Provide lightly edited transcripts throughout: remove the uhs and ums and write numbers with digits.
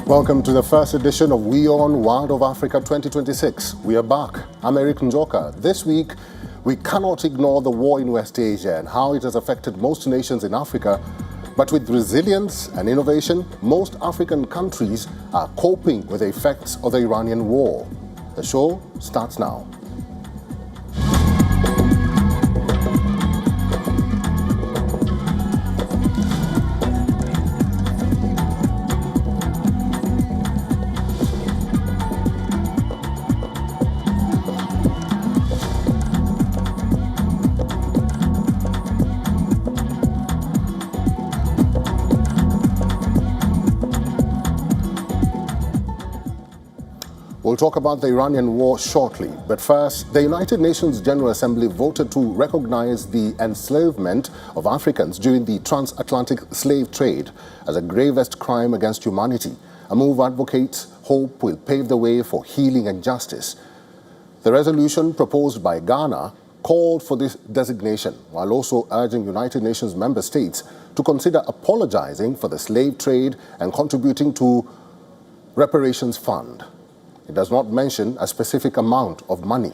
Welcome to the first edition of WION World of Africa 2026. We are back. I'm Eric Njoka. This week, we cannot ignore the war in West Asia and how it has affected most nations in Africa. But with resilience and innovation, most African countries are coping with the effects of the Iranian war. The show starts now. We'll talk about the Iranian war shortly, but first, the United Nations General Assembly voted to recognize the enslavement of Africans during the transatlantic slave trade as a gravest crime against humanity, a move advocates hope will pave the way for healing and justice. The resolution proposed by Ghana called for this designation, while also urging United Nations member states to consider apologizing for the slave trade and contributing to reparations fund. It does not mention a specific amount of money.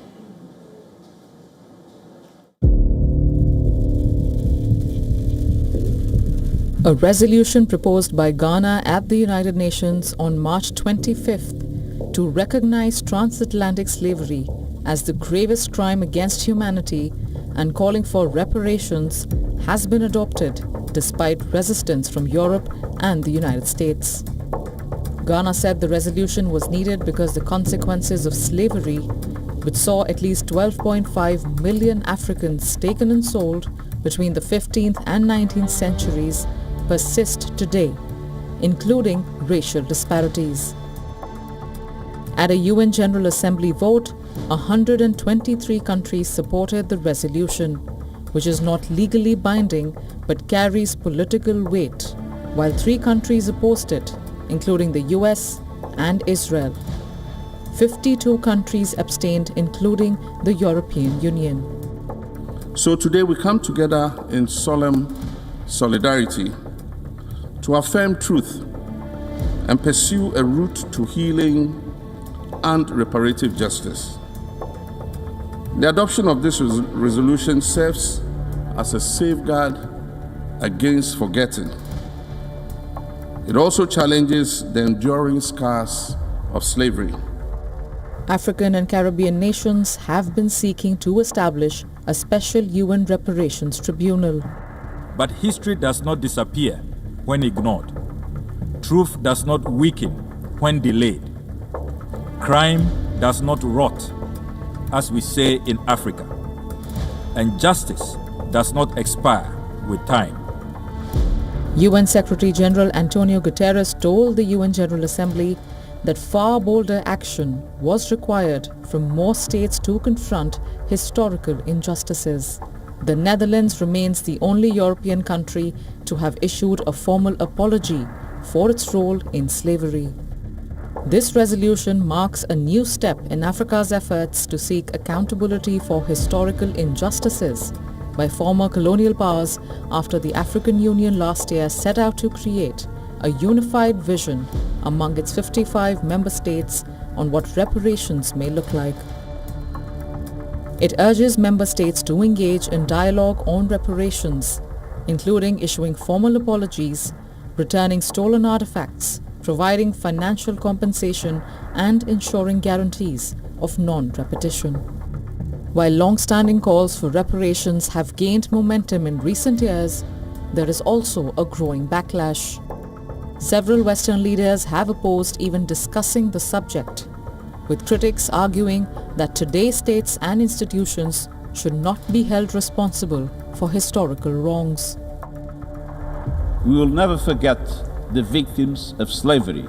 A resolution proposed by Ghana at the United Nations on March 25th to recognize transatlantic slavery as the gravest crime against humanity and calling for reparations has been adopted despite resistance from Europe and the United States. Ghana said the resolution was needed because the consequences of slavery, which saw at least 12.5 million Africans taken and sold between the 15th and 19th centuries, persist today, including racial disparities. At a UN General Assembly vote, 123 countries supported the resolution, which is not legally binding but carries political weight, while 3 countries opposed it, including the US and Israel. 52 countries abstained, including the European Union. So today we come together in solemn solidarity to affirm truth and pursue a route to healing and reparative justice. The adoption of this resolution serves as a safeguard against forgetting. It also challenges the enduring scars of slavery. African and Caribbean nations have been seeking to establish a special UN reparations tribunal. But history does not disappear when ignored. Truth does not weaken when delayed. Crime does not rot, as we say in Africa. And justice does not expire with time. UN Secretary-General Antonio Guterres told the UN General Assembly that far bolder action was required from more states to confront historical injustices. The Netherlands remains the only European country to have issued a formal apology for its role in slavery. This resolution marks a new step in Africa's efforts to seek accountability for historical injustices by former colonial powers after the African Union last year set out to create a unified vision among its 55 member states on what reparations may look like. It urges member states to engage in dialogue on reparations, including issuing formal apologies, returning stolen artifacts, providing financial compensation, and ensuring guarantees of non-repetition. While long-standing calls for reparations have gained momentum in recent years, there is also a growing backlash. Several Western leaders have opposed even discussing the subject, with critics arguing that today's states and institutions should not be held responsible for historical wrongs. We will never forget the victims of slavery,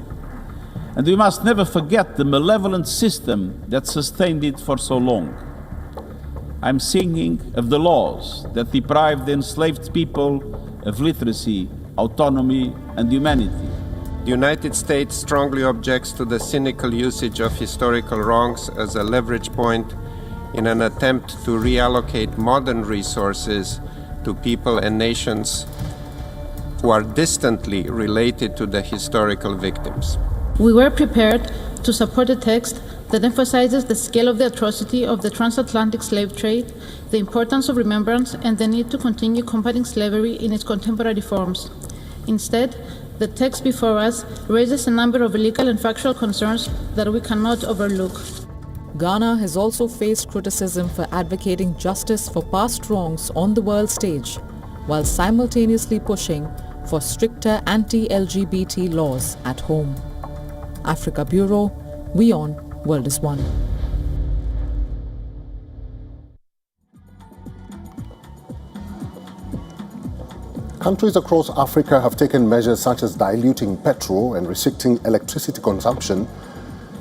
and we must never forget the malevolent system that sustained it for so long. I'm singing of the laws that deprived the enslaved people of literacy, autonomy, and humanity. The United States strongly objects to the cynical usage of historical wrongs as a leverage point in an attempt to reallocate modern resources to people and nations who are distantly related to the historical victims. We were prepared to support a text that emphasizes the scale of the atrocity of the transatlantic slave trade, the importance of remembrance, and the need to continue combating slavery in its contemporary forms. Instead, the text before us raises a number of legal and factual concerns that we cannot overlook. Ghana has also faced criticism for advocating justice for past wrongs on the world stage, while simultaneously pushing for stricter anti-LGBT laws at home. Africa Bureau, WION World is One. Countries across Africa have taken measures such as diluting petrol and restricting electricity consumption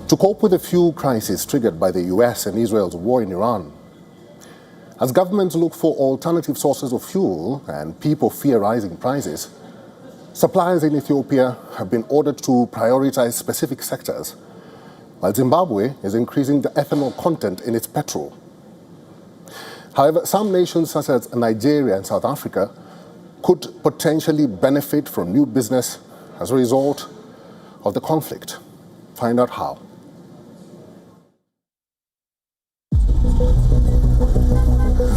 to cope with the fuel crisis triggered by the US and Israel's war in Iran. As governments look for alternative sources of fuel and people fear rising prices, suppliers in Ethiopia have been ordered to prioritize specific sectors, while Zimbabwe is increasing the ethanol content in its petrol. However, some nations such as Nigeria and South Africa could potentially benefit from new business as a result of the conflict. Find out how.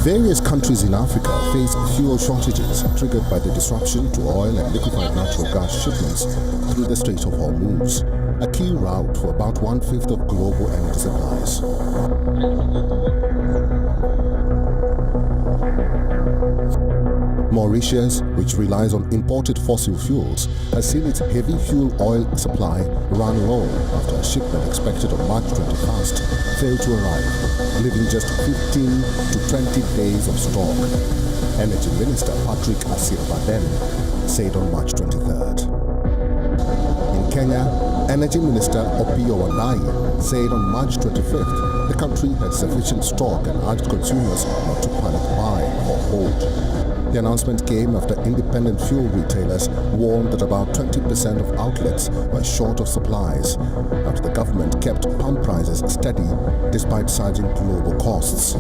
Various countries in Africa face fuel shortages triggered by the disruption to oil and liquefied natural gas shipments through the Strait of Hormuz, a key route for about 1/5 of global energy supplies. Mauritius, which relies on imported fossil fuels, has seen its heavy fuel oil supply run low after a shipment expected on March 21st failed to arrive, leaving just 15 to 20 days of stock. Energy Minister Patrick Asirbaden said on March 23rd. In Kenya, Energy Minister Opiyo Wandayi said on March 25th the country had sufficient stock and urged consumers not to panic buy or hold. The announcement came after independent fuel retailers warned that about 20% of outlets were short of supplies, after the government kept pump prices steady despite surging global costs.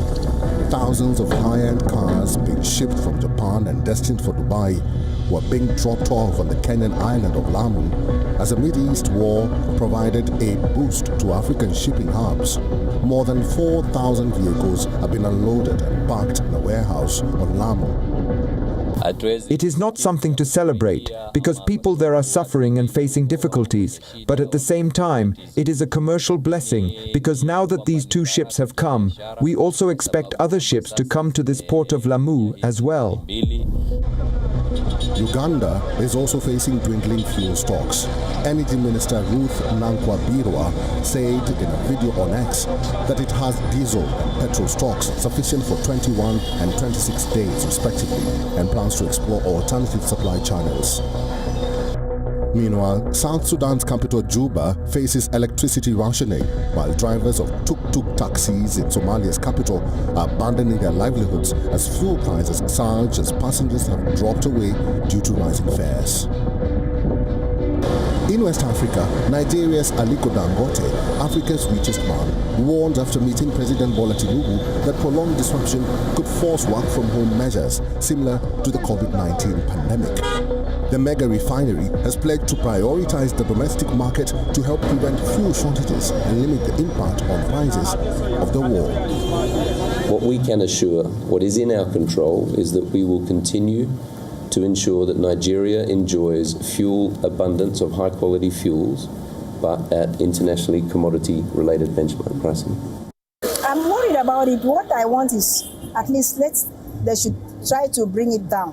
Thousands of high-end cars being shipped from Japan and destined for Dubai were being dropped off on the Kenyan island of Lamu as the Middle East war provided a boost to African shipping hubs. More than 4,000 vehicles have been unloaded and parked in a warehouse on Lamu. It is not something to celebrate because people there are suffering and facing difficulties, but at the same time, it is a commercial blessing because now that these two ships have come, we also expect other ships to come to this port of Lamu as well. Uganda is also facing dwindling fuel stocks. Energy Minister Ruth Nankwa-Birwa said in a video on X that it has diesel and petrol stocks sufficient for 21 and 26 days respectively and plans to explore alternative supply channels. Meanwhile, South Sudan's capital Juba faces electricity rationing, while drivers of tuk-tuk taxis in Somalia's capital are abandoning their livelihoods as fuel prices surge as passengers have dropped away due to rising fares. In West Africa, Nigeria's Aliko Dangote, Africa's richest man, warned after meeting President Bola Tinubu that prolonged disruption could force work-from-home measures similar to the COVID-19 pandemic. The mega refinery has pledged to prioritize the domestic market to help prevent fuel shortages and limit the impact on prices of the war. What we can assure, what is in our control, is that we will continue to ensure that Nigeria enjoys fuel abundance of high-quality fuels, but at internationally commodity-related benchmark pricing. I'm worried about it. What I want is at least they should try to bring it down.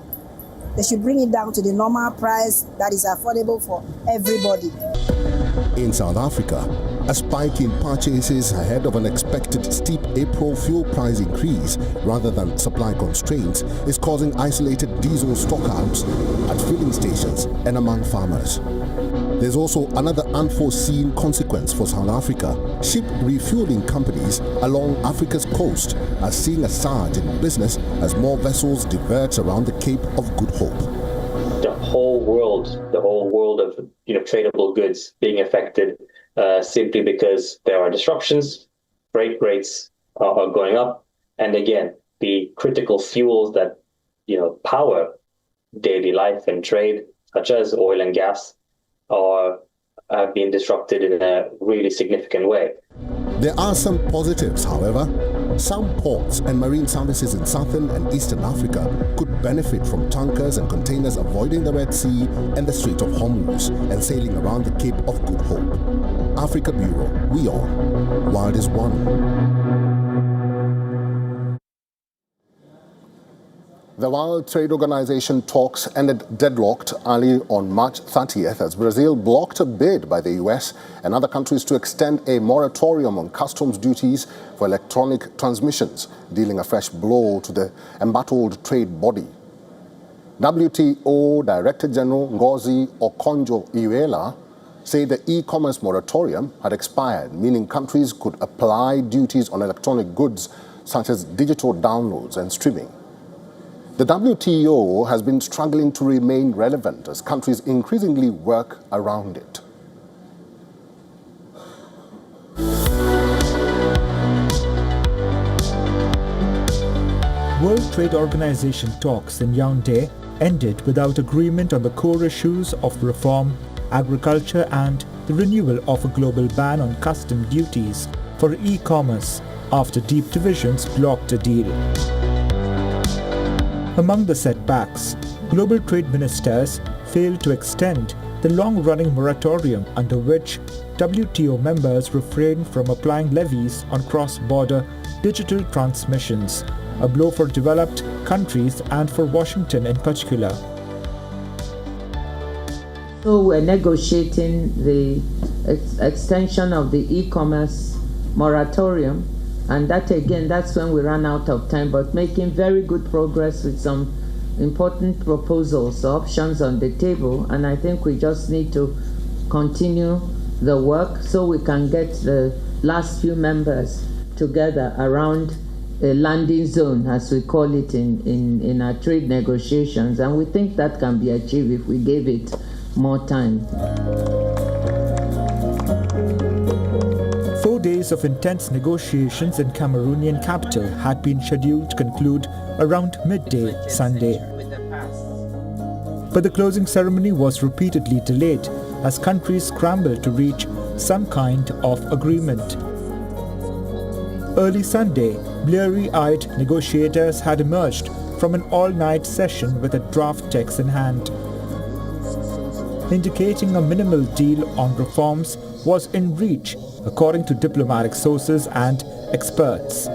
They should bring it down to the normal price that is affordable for everybody. In South Africa, a spike in purchases ahead of an expected steep April fuel price increase rather than supply constraints is causing isolated diesel stockouts at filling stations and among farmers. There's also another unforeseen consequence for South Africa. Ship refueling companies along Africa's coast are seeing a surge in business as more vessels divert around the Cape of Good Hope. The whole world of tradable goods being affected simply because there are disruptions, freight rates are going up, and again, the critical fuels that power daily life and trade, such as oil and gas, are have been disrupted in a really significant way. There are some positives, however. Some ports and marine services in southern and eastern Africa could benefit from tankers and containers avoiding the Red Sea and the Strait of Hormuz and sailing around the Cape of Good Hope. Africa Bureau, WION, World is One. The World Trade Organization talks ended deadlocked early on March 30th as Brazil blocked a bid by the US and other countries to extend a moratorium on customs duties for electronic transmissions, dealing a fresh blow to the embattled trade body. WTO Director General Ngozi Okonjo-Iweala said the e-commerce moratorium had expired, meaning countries could apply duties on electronic goods such as digital downloads and streaming. The WTO has been struggling to remain relevant as countries increasingly work around it. World Trade Organization talks in Yaoundé ended without agreement on the core issues of reform, agriculture and the renewal of a global ban on custom duties for e-commerce after deep divisions blocked a deal. Among the setbacks, global trade ministers failed to extend the long-running moratorium under which WTO members refrained from applying levies on cross-border digital transmissions, a blow for developed countries and for Washington in particular. So we're negotiating the extension of the e-commerce moratorium. And that again, that's when we ran out of time, but making very good progress with some important proposals, options on the table. And I think we just need to continue the work so we can get the last few members together around a landing zone, as we call it in our trade negotiations. And we think that can be achieved if we gave it more time. 4 days of intense negotiations in Cameroonian capital had been scheduled to conclude around midday Sunday. But the closing ceremony was repeatedly delayed as countries scrambled to reach some kind of agreement. Early Sunday, bleary-eyed negotiators had emerged from an all-night session with a draft text in hand, indicating a minimal deal on reforms was in reach, according to diplomatic sources and experts.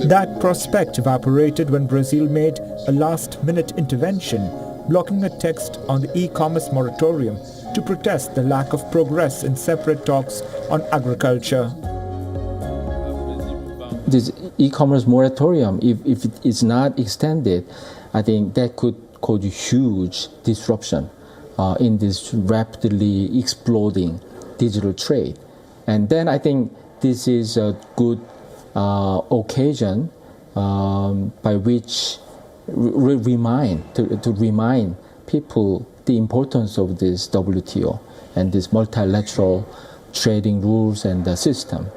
That prospect evaporated when Brazil made a last-minute intervention, blocking a text on the e-commerce moratorium to protest the lack of progress in separate talks on agriculture. This e-commerce moratorium, if it is not extended, I think that could cause huge disruption in this rapidly exploding digital trade. And then I think this is a good occasion by which to remind people the importance of this WTO and this multilateral trading rules and the system.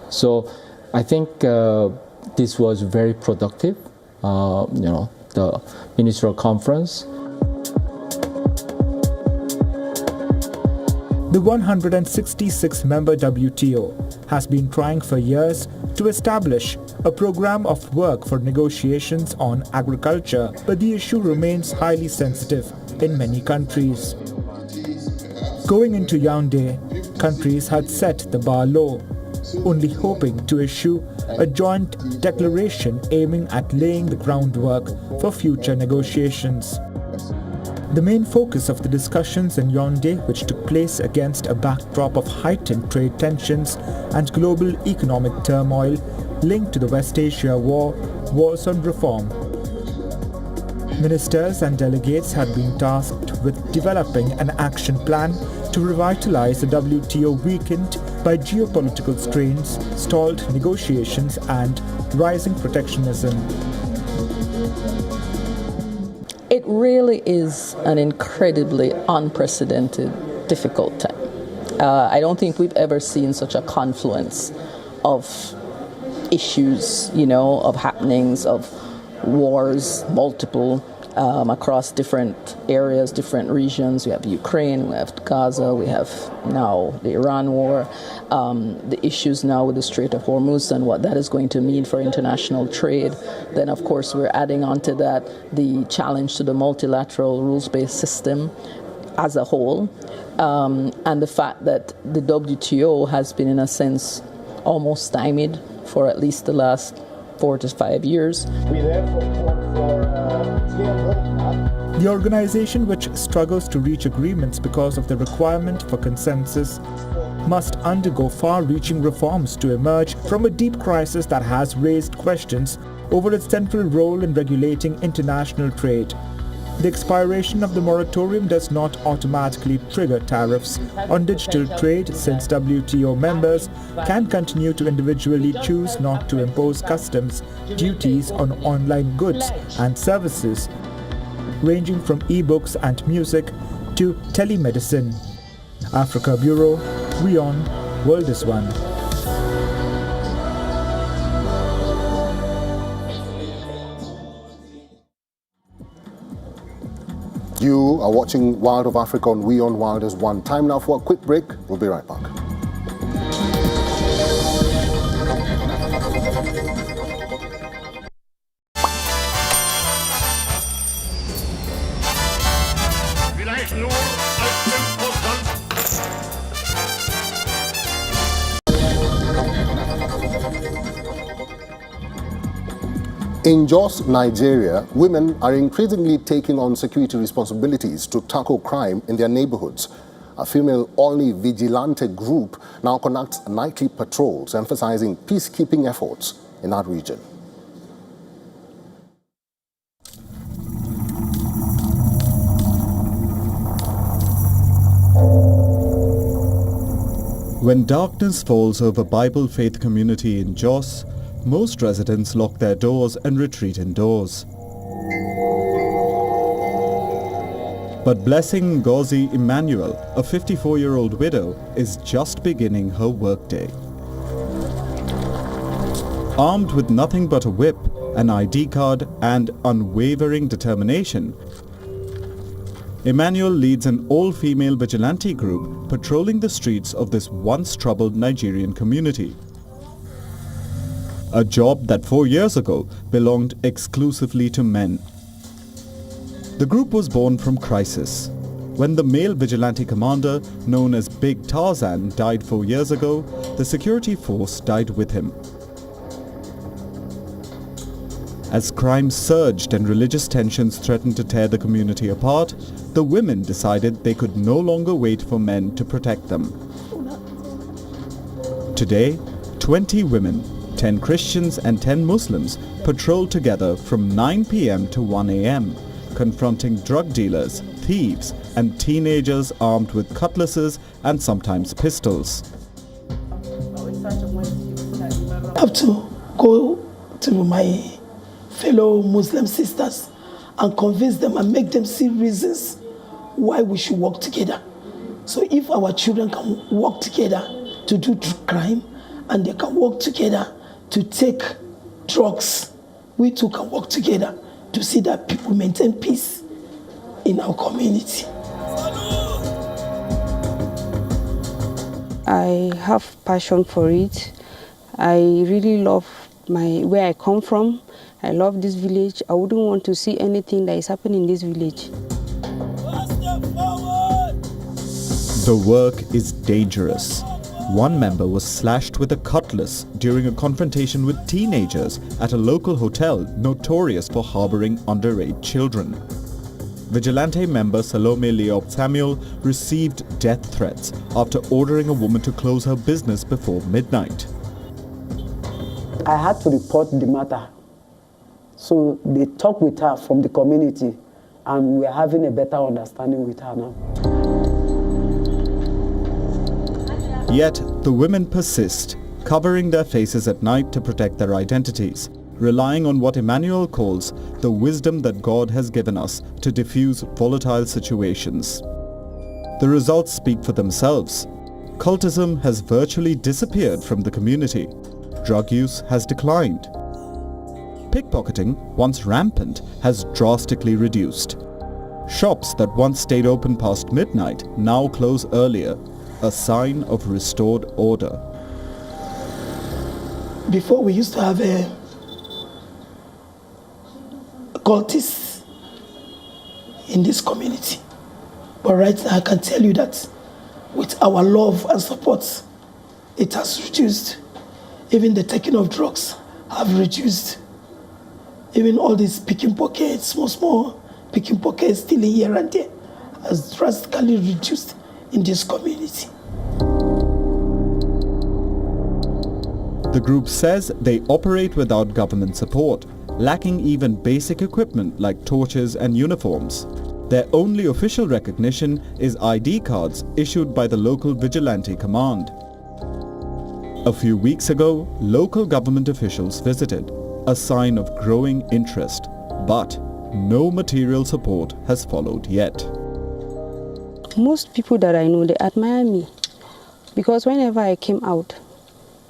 So I think this was very productive, the ministerial conference. The 166-member WTO has been trying for years to establish a program of work for negotiations on agriculture, but the issue remains highly sensitive in many countries. Going into Yaoundé, countries had set the bar low, only hoping to issue a joint declaration aiming at laying the groundwork for future negotiations. The main focus of the discussions in Yaoundé, which took place against a backdrop of heightened trade tensions and global economic turmoil linked to the West Asia War, was on reform. Ministers and delegates had been tasked with developing an action plan to revitalize the WTO weakened by geopolitical strains, stalled negotiations and rising protectionism. It really is an incredibly unprecedented, difficult time. I don't think we've ever seen such a confluence of issues, of happenings, of wars, multiple, across different areas, different regions. We have Ukraine, we have Gaza, we have now the Iran war, the issues now with the Strait of Hormuz and what that is going to mean for international trade. Then, of course, we're adding on to that the challenge to the multilateral rules-based system as a whole, and the fact that the WTO has been, in a sense, almost stymied for at least the last 4 to 5 years. We therefore call for a clear roadmap. The organization, which struggles to reach agreements because of the requirement for consensus, must undergo far-reaching reforms to emerge from a deep crisis that has raised questions over its central role in regulating international trade. The expiration of the moratorium does not automatically trigger tariffs on digital trade, since WTO members can continue to individually choose not to impose customs duties on online goods and services, ranging from e-books and music to telemedicine. Africa Bureau, WION, World is One. You are watching Wild of Africa on WION World is One. Time now for a quick break. We'll be right back. In Jos, Nigeria, women are increasingly taking on security responsibilities to tackle crime in their neighborhoods. A female-only vigilante group now conducts nightly patrols, emphasizing peacekeeping efforts in that region. When darkness falls over Bible faith community in Jos, most residents lock their doors and retreat indoors. But Blessing Ngozi Emmanuel, a 54-year-old widow, is just beginning her workday. Armed with nothing but a whip, an ID card and unwavering determination, Emmanuel leads an all-female vigilante group patrolling the streets of this once troubled Nigerian community. A job that 4 years ago belonged exclusively to men. The group was born from crisis. When the male vigilante commander, known as Big Tarzan, died 4 years ago, the security force died with him. As crime surged and religious tensions threatened to tear the community apart, the women decided they could no longer wait for men to protect them. Today, 20 women, 10 Christians and 10 Muslims patrol together from 9 p.m. to 1 a.m., confronting drug dealers, thieves and teenagers armed with cutlasses and sometimes pistols. I have to go to my fellow Muslim sisters and convince them and make them see reasons why we should work together. So if our children can work together to do crime and they can work together to take drugs, we too can work together to see that people maintain peace in our community. I have passion for it. I really love where I come from. I love this village. I wouldn't want to see anything that is happening in this village. The work is dangerous. One member was slashed with a cutlass during a confrontation with teenagers at a local hotel notorious for harboring underage children. Vigilante member Salome Leop Samuel received death threats after ordering a woman to close her business before midnight. I had to report the matter. So they talked with her from the community and we're having a better understanding with her now. Yet, the women persist, covering their faces at night to protect their identities, relying on what Emmanuel calls the wisdom that God has given us to diffuse volatile situations. The results speak for themselves. Cultism has virtually disappeared from the community. Drug use has declined. pickpocketing, once rampant, has drastically reduced. Shops that once stayed open past midnight now close earlier, a sign of restored order. Before we used to have cultists in this community. But right now I can tell you that with our love and support, it has reduced. Even the taking of drugs have reduced. Even all these picking pockets, small picking pockets, stealing here and there, has drastically reduced in this community. The group says they operate without government support, lacking even basic equipment like torches and uniforms. Their only official recognition is ID cards issued by the local vigilante command. A few weeks ago, local government officials visited, a sign of growing interest, but no material support has followed yet. Most people that I know, they admire me because whenever I came out,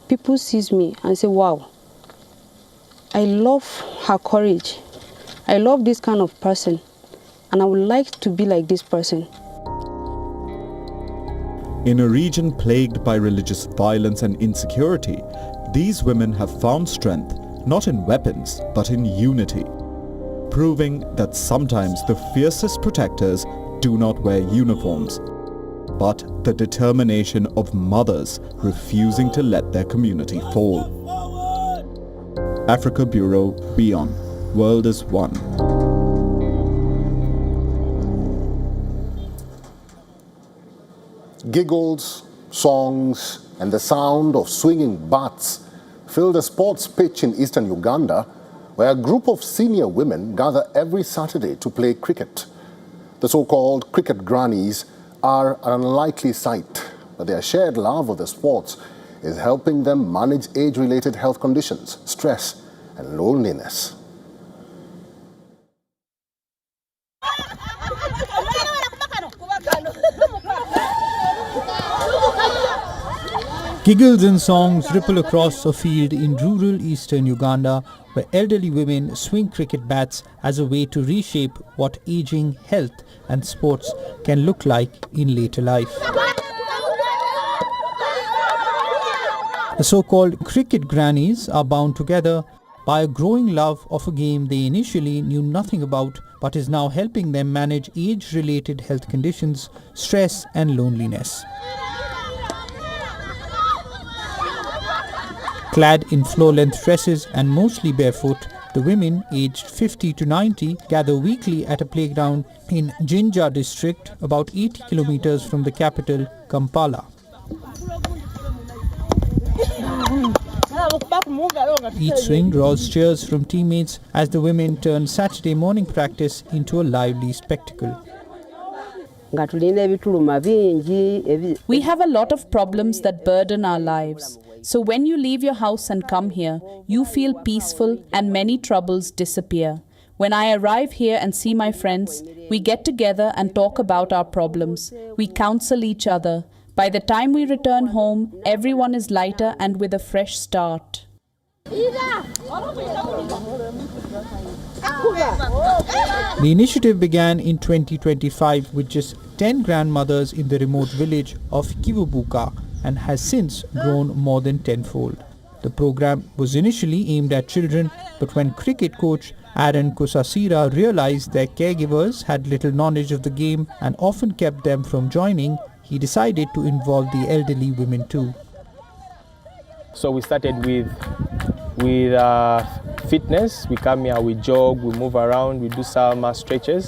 people sees me and say, wow, I love her courage. I love this kind of person, and I would like to be like this person. In a region plagued by religious violence and insecurity, these women have found strength not in weapons but in unity, proving that sometimes the fiercest protectors do not wear uniforms, but the determination of mothers refusing to let their community fall. Africa Bureau, WION. World is One. Giggles, songs, and the sound of swinging bats filled a sports pitch in eastern Uganda, where a group of senior women gather every Saturday to play cricket. The so-called cricket grannies are an unlikely sight, but their shared love of the sports is helping them manage age-related health conditions, stress, and loneliness. Giggles and songs ripple across a field in rural eastern Uganda, where elderly women swing cricket bats as a way to reshape what aging, health and sports can look like in later life. The so-called cricket grannies are bound together by a growing love of a game they initially knew nothing about, but is now helping them manage age-related health conditions, stress and loneliness. Clad in floor-length dresses and mostly barefoot, the women aged 50 to 90 gather weekly at a playground in Jinja district, about 80 kilometers from the capital, Kampala. Each swing draws cheers from teammates as the women turn Saturday morning practice into a lively spectacle. We have a lot of problems that burden our lives. So when you leave your house and come here, you feel peaceful and many troubles disappear. When I arrive here and see my friends, we get together and talk about our problems. We counsel each other. By the time we return home, everyone is lighter and with a fresh start. The initiative began in 2025 with just 10 grandmothers in the remote village of Kivubuka and has since grown more than tenfold. The program was initially aimed at children, but when cricket coach Aaron Kusasira realized their caregivers had little knowledge of the game and often kept them from joining, he decided to involve the elderly women too. So we started with fitness. We come here, we jog, we move around, we do some stretches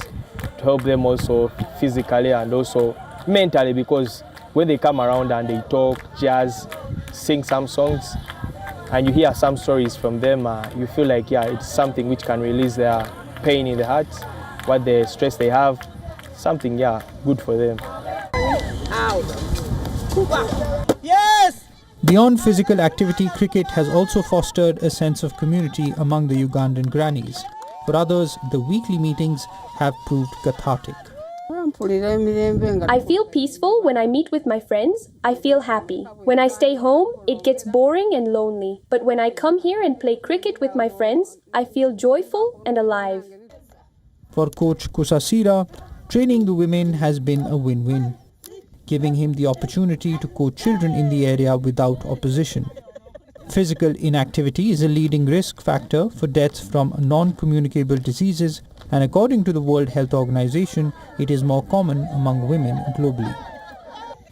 to help them also physically and also mentally, because when they come around and they talk, jazz, sing some songs, and you hear some stories from them, you feel like, yeah, it's something which can release their pain in the heart, what the stress they have, something, yeah, good for them. Yes! Beyond physical activity, cricket has also fostered a sense of community among the Ugandan grannies. For others, the weekly meetings have proved cathartic. I feel peaceful when I meet with my friends. I feel happy. When I stay home, it gets boring and lonely. But when I come here and play cricket with my friends, I feel joyful and alive. For Coach Kusasira, training the women has been a win-win, giving him the opportunity to coach children in the area without opposition. Physical inactivity is a leading risk factor for deaths from non-communicable diseases, and according to the World Health Organization, it is more common among women globally.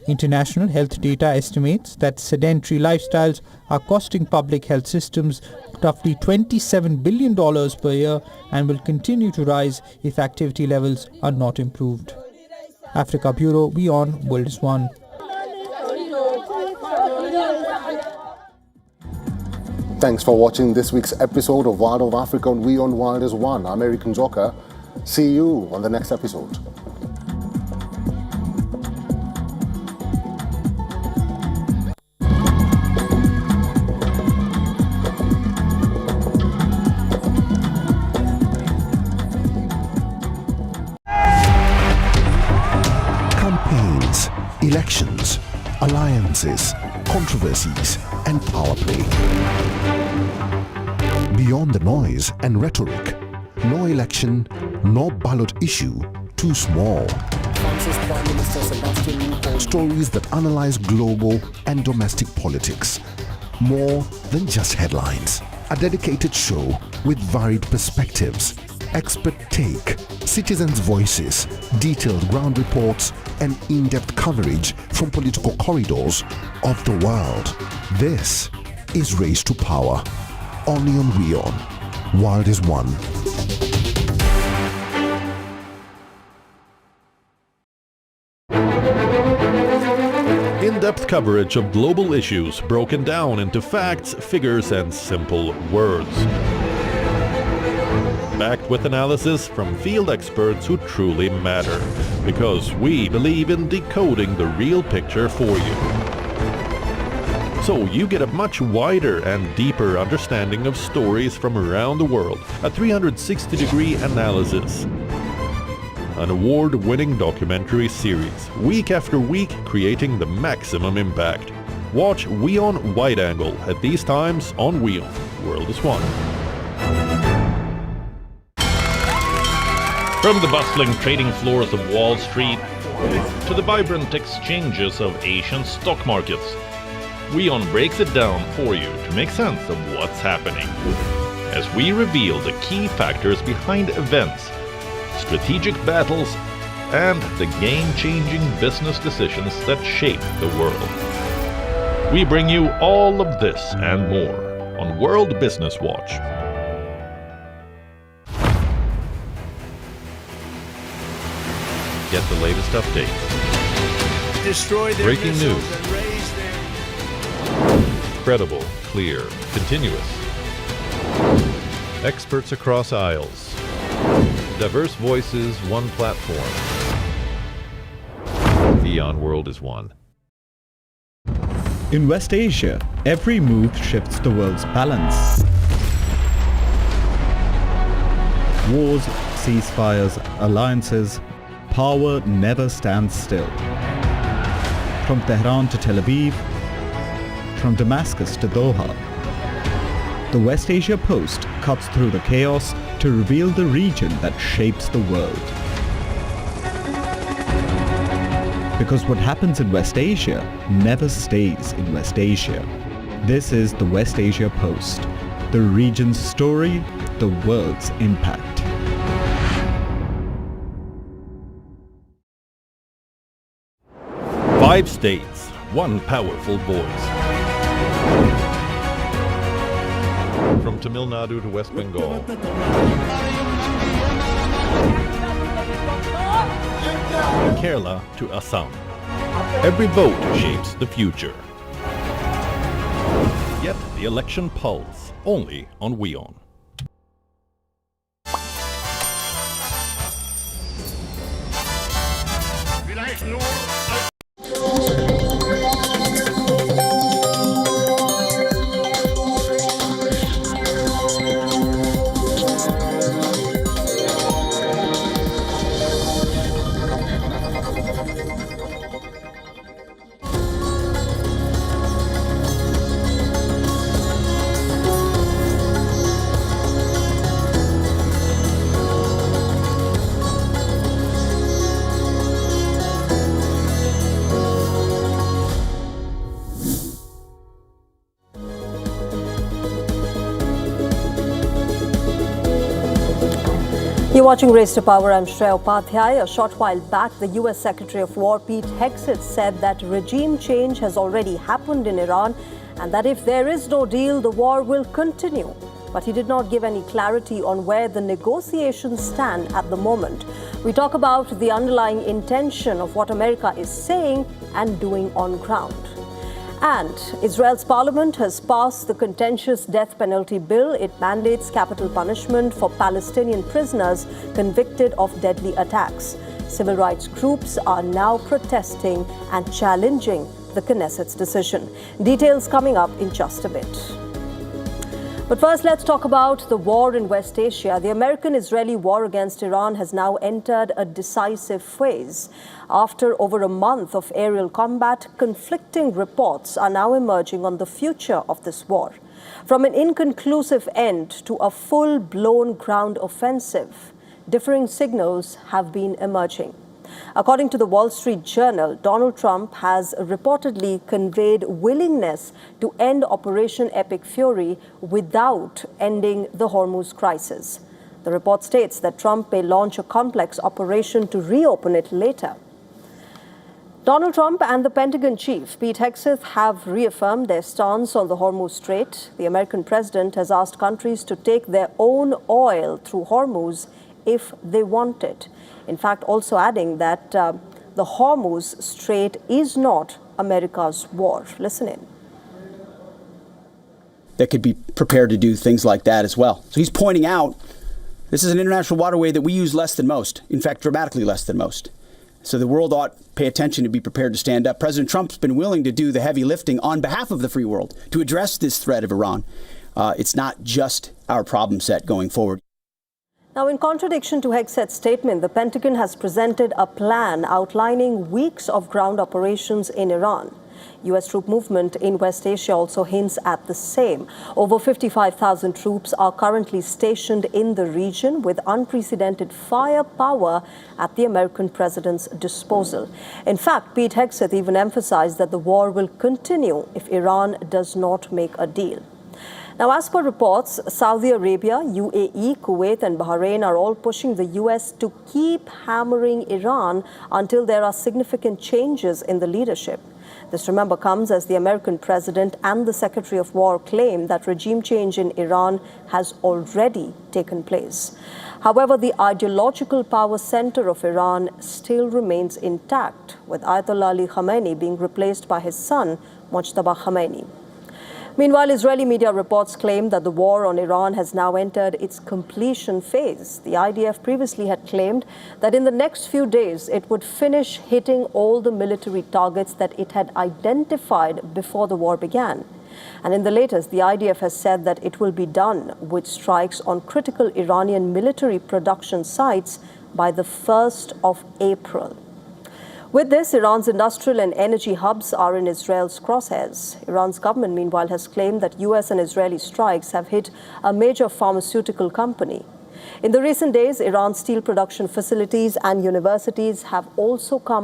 International health data estimates that sedentary lifestyles are costing public health systems roughly $27 billion per year and will continue to rise if activity levels are not improved. Africa Bureau, WION World is One. Thanks for watching this week's episode of Wild of Africa on WION World is One. I'm Eric Njoka. See you on the next episode. Campaigns, elections, alliances, controversies, and power play. Beyond the noise and rhetoric, no election, no ballot issue too small. Stories that analyze global and domestic politics. More than just headlines. A dedicated show with varied perspectives, expert take, citizens' voices, detailed ground reports, and in-depth coverage from political corridors of the world. This is Race to Power. Only on WION. World is One. In-depth coverage of global issues broken down into facts, figures, and simple words. Backed with analysis from field experts who truly matter, because we believe in decoding the real picture for you. So you get a much wider and deeper understanding of stories from around the world, a 360-degree analysis. An award-winning documentary series, week after week creating the maximum impact. Watch WION Wide Angle at these times on WION. World is One. From the bustling trading floors of Wall Street to the vibrant exchanges of Asian stock markets, WION breaks it down for you to make sense of what's happening, as we reveal the key factors behind events, strategic battles, and the game-changing business decisions that shape the world. We bring you all of this and more on World Business Watch. Get the latest updates. Destroy their breaking missiles news. And raise their... Credible, clear, continuous. Experts across aisles. Diverse voices, one platform. WION World is One. In West Asia, every move shifts the world's balance. Wars, ceasefires, alliances, power never stands still. From Tehran to Tel Aviv, from Damascus to Doha, the West Asia Post cuts through the chaos to reveal the region that shapes the world. Because what happens in West Asia never stays in West Asia. This is the West Asia Post, the region's story, the world's impact. Five states, one powerful voice. From Tamil Nadu to West Bengal. Kerala to Assam. Every vote shapes the future. Get the election pulse only on WION. You're watching Race to Power. I'm Shreya Upadhyay. A short while back, the U.S. Secretary of War Pete Hegseth said that regime change has already happened in Iran and that if there is no deal, the war will continue. But he did not give any clarity on where the negotiations stand at the moment. We talk about the underlying intention of what America is saying and doing on ground. And Israel's parliament has passed the contentious death penalty bill. It mandates capital punishment for Palestinian prisoners convicted of deadly attacks. Civil rights groups are now protesting and challenging the Knesset's decision. Details coming up in just a bit. But first, let's talk about the war in West Asia. The American-Israeli war against Iran has now entered a decisive phase. After over a month of aerial combat, conflicting reports are now emerging on the future of this war. From an inconclusive end to a full-blown ground offensive, differing signals have been emerging. According to the Wall Street Journal, Donald Trump has reportedly conveyed willingness to end Operation Epic Fury without ending the Hormuz crisis. The report states that Trump may launch a complex operation to reopen it later. Donald Trump and the Pentagon chief, Pete Hegseth, have reaffirmed their stance on the Hormuz Strait. The American president has asked countries to take their own oil through Hormuz if they want it. In fact, also adding that the Hormuz Strait is not America's war. Listen in. That could be prepared to do things like that as well. So he's pointing out this is an international waterway that we use less than most, in fact, dramatically less than most. So the world ought to pay attention to be prepared to stand up. President Trump's been willing to do the heavy lifting on behalf of the free world to address this threat of Iran. It's not just our problem set going forward. Now, in contradiction to Hegseth's statement, the Pentagon has presented a plan outlining weeks of ground operations in Iran. U.S. troop movement in West Asia also hints at the same. Over 55,000 troops are currently stationed in the region with unprecedented firepower at the American president's disposal. In fact, Pete Hegseth even emphasized that the war will continue if Iran does not make a deal. Now, as per reports, Saudi Arabia, UAE, Kuwait and Bahrain are all pushing the U.S. to keep hammering Iran until there are significant changes in the leadership. This, remember, comes as the American president and the Secretary of War claim that regime change in Iran has already taken place. However, the ideological power center of Iran still remains intact, with Ayatollah Ali Khamenei being replaced by his son, Mojtaba Khamenei. Meanwhile, Israeli media reports claim that the war on Iran has now entered its completion phase. The IDF previously had claimed that in the next few days, it would finish hitting all the military targets that it had identified before the war began. And in the latest, the IDF has said that it will be done with strikes on critical Iranian military production sites by the 1st of April. With this, Iran's industrial and energy hubs are in Israel's crosshairs. Iran's government, meanwhile, has claimed that U.S. and Israeli strikes have hit a major pharmaceutical company. In the recent days, Iran's steel production facilities and universities have also come